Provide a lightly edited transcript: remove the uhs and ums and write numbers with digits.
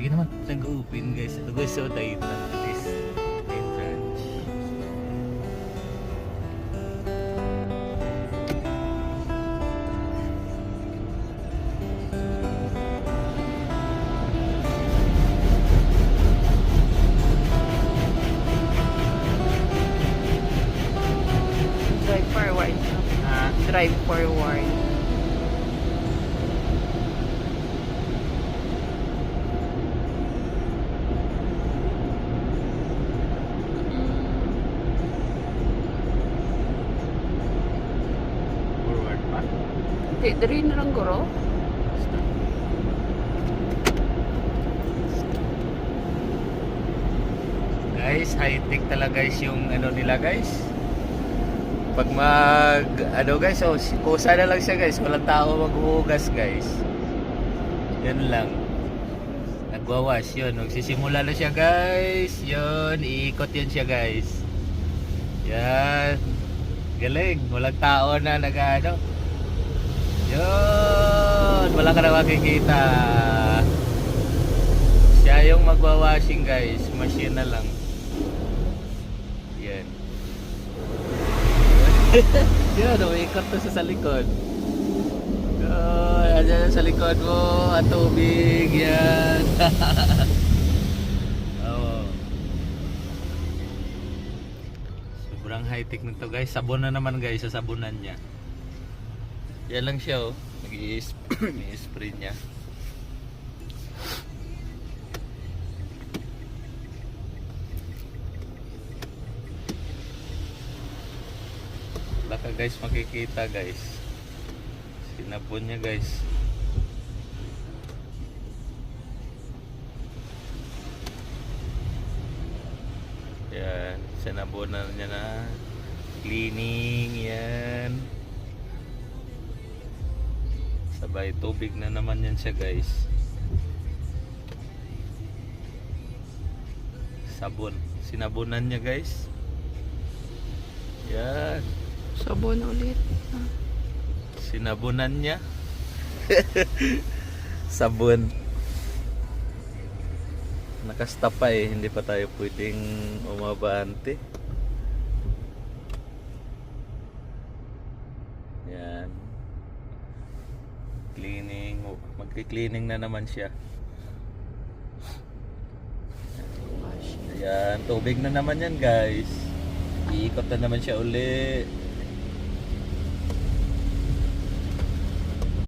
Sige naman, nag-open guys. Ito guys, so tayo this entrance. Drive forward. Drive forward. Forward pa. Diri na lang guro. Guys, high-tech talaga guys yung ano nila guys. Pag mag ano guys, oh, kusa na lang siya guys. Walang tao maghuhugas guys. Yan lang. Nagwawash yun. Magsisimula na siya guys. Yun, iikot yun siya guys. Yan. Galing. Walang tao na nag-ano. Yun. Wala ka na makikita. Siya yung magwawashing guys. Machine na lang. Yan. Yan, umiikot to sa likod. Ayan sa likod mo, at tubig, yan. Oh. Sobrang high-tech nito guys. Sabon na naman guys, sa sabunan niya. Yan lang siya oh. Nag-i-spray niya. Baka guys makikita guys. Sinabon niya guys. Yan, sinabonan niya na. Cleaning yan. Sabay tubig na naman yan siya guys. Sabon. Sinabonan niya guys. Yan. Sabon ulit. Sinabunan niya. Sabon. Nakastop pa eh. Hindi pa tayo pwedeng umabante. Yan. Cleaning. Magki-cleaning na naman siya. Ayan. Tubig na naman yan guys. Iikot na naman siya uli.